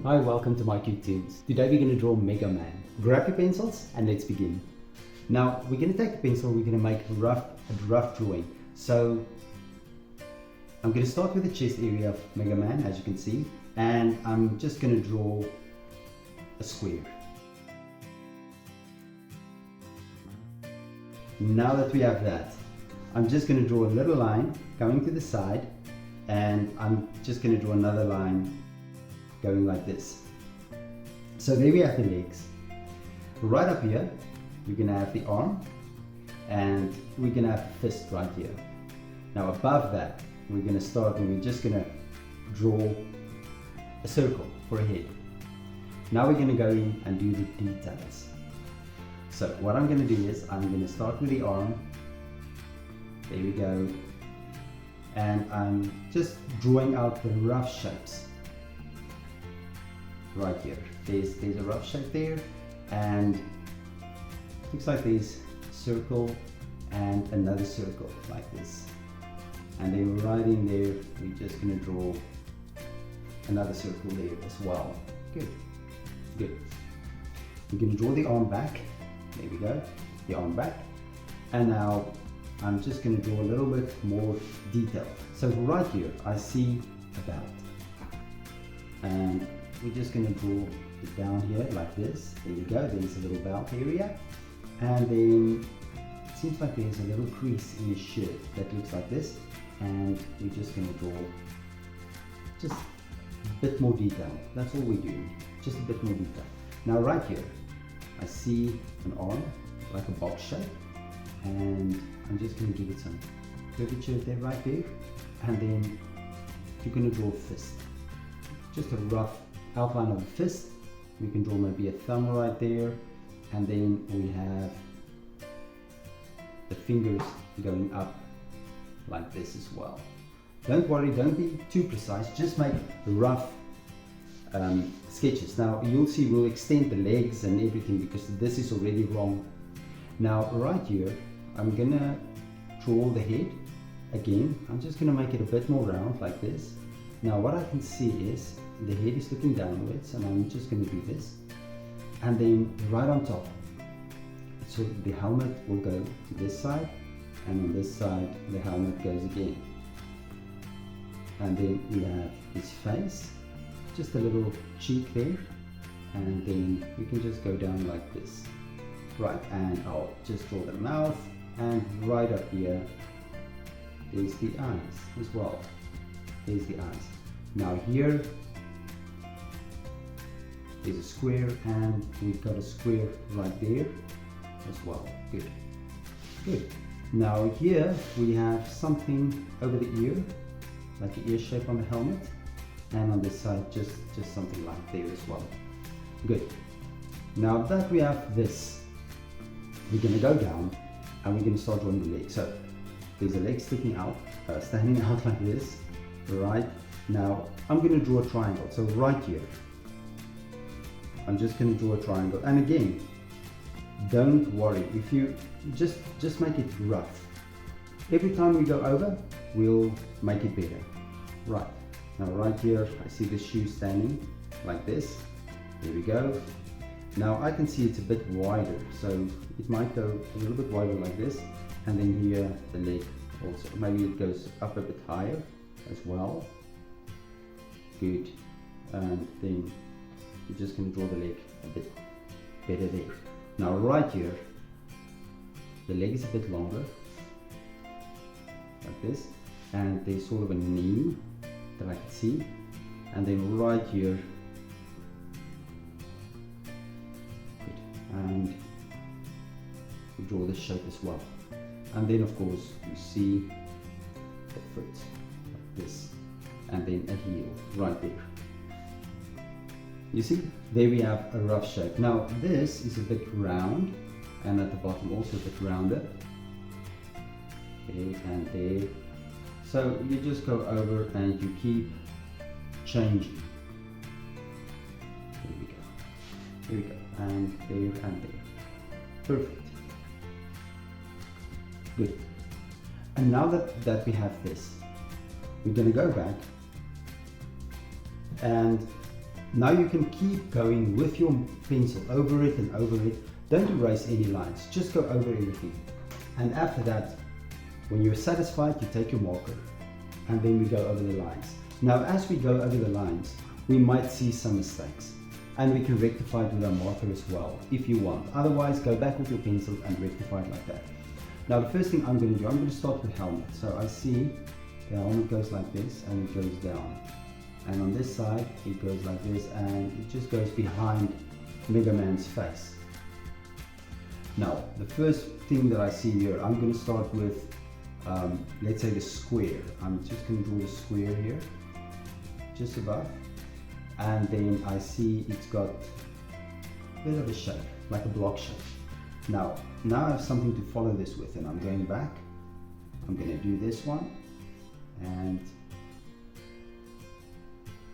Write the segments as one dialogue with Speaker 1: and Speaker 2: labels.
Speaker 1: Hi, welcome to My Cute Tunes. Today we're going to draw Mega Man. Grab your pencils and let's begin. Now we're going to take the pencil, we're going to make a rough drawing. So I'm going to start with the chest area of Mega Man, as you can see, and I'm just going to draw a square. Now that we have that, I'm just going to draw a little line going to the side, and I'm just going to draw another line going like this. So there we have the legs. Right up here we're going to have the arm, and we're going to have the fist right here. Now above that we're going to start, and we're just going to draw a circle for a head. Now we're going to go in and do the details. So what I'm going to do is I'm going to start with the arm. There we go. And I'm just drawing out the rough shapes right here. There's a rough shape there, and looks like there's a circle and another circle like this. And then right in there we're just going to draw another circle there as well. Good. We're going to draw the arm back. There we go, the arm back. And now I'm just going to draw a little bit more detail. So right here I see a belt, and we're just going to draw it down here like this. There you go, there's a little belt area, and then it seems like there's a little crease in his shirt that looks like this, and we're just going to draw just a bit more detail. That's all we're doing, just a bit more detail. Now right here I see an arm like a box shape, and I'm just going to give it some curvature there right there, and then you're going to draw a fist, just a rough outline of a fist. We can draw maybe a thumb right there, and then we have the fingers going up like this as well. Don't worry, don't be too precise, just make rough sketches. Now you'll see we'll extend the legs and everything because this is already wrong. Now right here I'm gonna draw the head again. I'm just gonna make it a bit more round like this. Now what I can see is the head is looking downwards, and I'm just gonna do this, and then right on top, so the helmet will go to this side, and on this side the helmet goes again, and then we have his face, just a little cheek there, and then we can just go down like this. Right, and I'll just draw the mouth, and right up here there's the eyes as well. There's the eyes. Now here there's a square, and we've got a square right there as well. Good. Now here we have something over the ear, like an ear shape on the helmet, and on this side just something like there as well. Good. Now that we have this, we're going to go down and we're going to start drawing the leg. So there's a leg sticking out, standing out like this. Right, now I'm going to draw a triangle. So right here I'm just going to draw a triangle, and again, don't worry if you just make it rough. Every time we go over we'll make it better. Right, now right here I see the shoe standing like this. There we go. Now I can see it's a bit wider, so it might go a little bit wider like this, and then here the leg also, maybe it goes up a bit higher as well. Good. And then you're just going to draw the leg a bit better there. Now right here the leg is a bit longer like this, and there's sort of a knee that I can see, and then right here, good, and we draw this shape as well, and then of course you see the foot like this, and then a heel right there. You see, there we have a rough shape. Now this is a bit round, and at the bottom also a bit rounder, there and there. So you just go over and you keep changing. Here we go, and there and there. Perfect. Good. And now that we have this, we're going to go back and Now you can keep going with your pencil over it and over it. Don't erase any lines, just go over everything. And after that, when you're satisfied, you take your marker and then we go over the lines. Now as we go over the lines, we might see some mistakes and we can rectify it with our marker as well if you want. Otherwise, go back with your pencil and rectify it like that. Now the first thing I'm going to do, I'm going to start with helmet. So I see the helmet goes like this and it goes down. And on this side, it goes like this and it just goes behind Mega Man's face. Now, the first thing that I see here, I'm going to start with, let's say the square. I'm just going to draw the square here, just above. And then I see it's got a bit of a shape, like a block shape. Now I have something to follow this with, and I'm going back. I'm going to do this one. And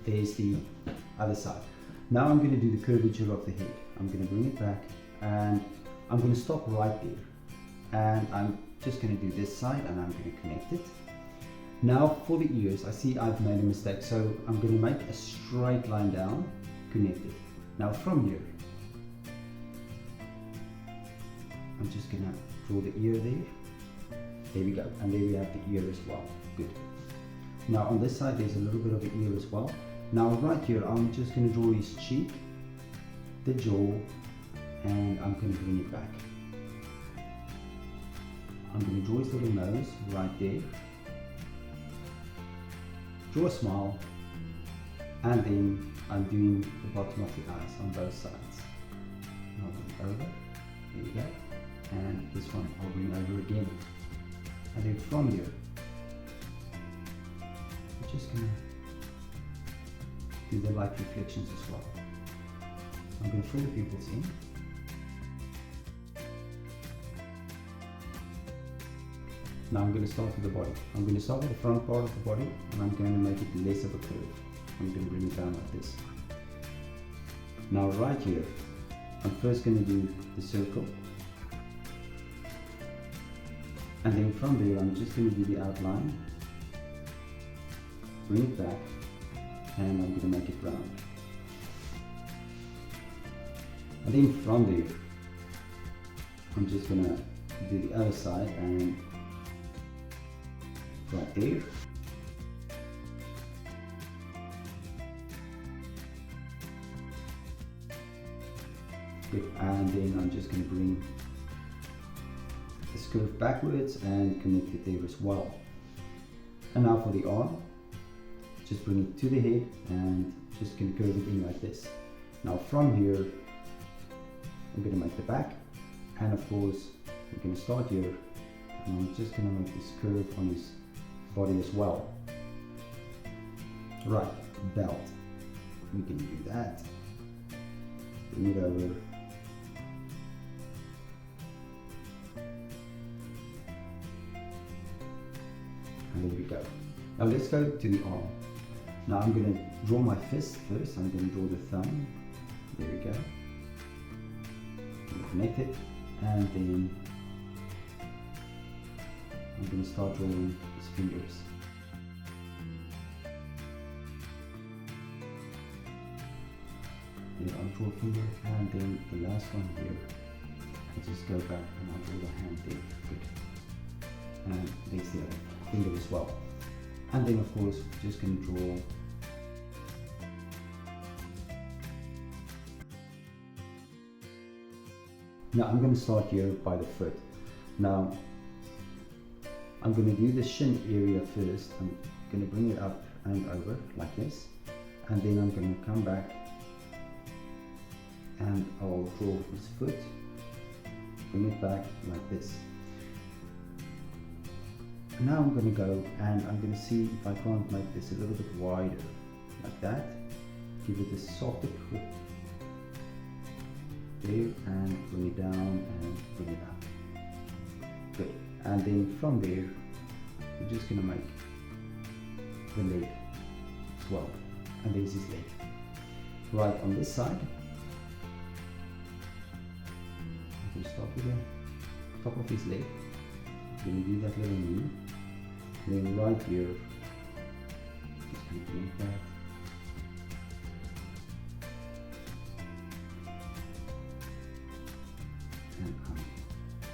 Speaker 1: there's the other side. Now I'm going to do the curvature of the head. I'm going to bring it back and I'm going to stop right there. And I'm just going to do this side and I'm going to connect it. Now for the ears, I see I've made a mistake. So I'm going to make a straight line down, connect it. Now from here, I'm just going to draw the ear there. There we go. And there we have the ear as well. Good. Now on this side, there's a little bit of an ear as well. Now right here, I'm just going to draw his cheek, the jaw, and I'm going to bring it back. I'm going to draw his little nose right there. Draw a smile, and then I'm doing the bottom of the eyes on both sides. I'll bring over, there we go, and this one I'll bring over again. And then from here, I'm just going to do the light reflections as well. I'm going to fill the pupils in. Now I'm going to start with the body. I'm going to start with the front part of the body and I'm going to make it less of a curve. I'm going to bring it down like this. Now right here, I'm first going to do the circle. And then from there, I'm just going to do the outline. Bring it back. And I'm going to make it round. And then from there, I'm just going to do the other side and right there. Good. And then I'm just going to bring this curve backwards and connect it there as well. And now for the arm. Just bring it to the head and just going to curve it in like this. Now from here, I'm going to make the back, and of course we're going to start here, and I'm just going to make this curve on his body as well. Right, belt. We can do that. Bring it over. And there we go. Now let's go to the arm. Now I'm going to draw my fist first. I'm going to draw the thumb. There we go. Connect it, and then I'm going to start drawing his fingers. Then I'll draw a finger, and then the last one here. I just go back and I'll draw the hand there. Good. And there's the other finger as well. And then of course, we're just going to draw Now I'm going to start here by the foot. Now I'm going to do the shin area first. I'm going to bring it up and over like this, and then I'm going to come back and I'll draw his foot, bring it back like this. Now I'm going to go and I'm going to see if I can't make this a little bit wider like that. Give it a softer grip there and bring it down and bring it up. Good. And then from there, we're just going to make the leg as well. And there's his leg. Right on this side, we can start with the top of his leg. We're going to do that little knee. Then right here, just going to bring it back.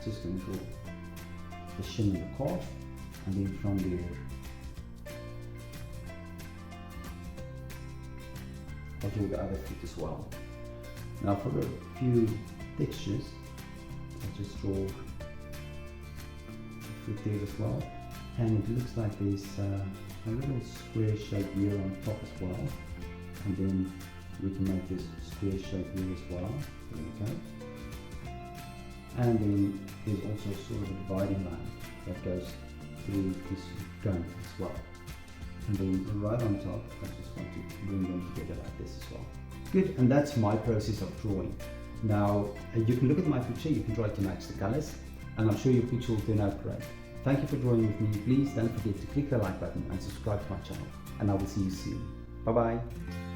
Speaker 1: just going to draw the shin and the calf, and then from there I'll draw the other foot as well. Now for a few textures, I'll just draw the foot there as well, and it looks like there's a little square shape here on top as well, and then we can make this square shape here as well. There we go. And then there's also sort of a dividing line that goes through this gun as well. And then right on top, I just want to bring them together like this as well. Good, and that's my process of drawing. Now, you can look at my picture, you can try to match the colors, and I'm sure your picture will turn out great. Thank you for drawing with me. Please don't forget to click the like button and subscribe to my channel, and I will see you soon. Bye bye.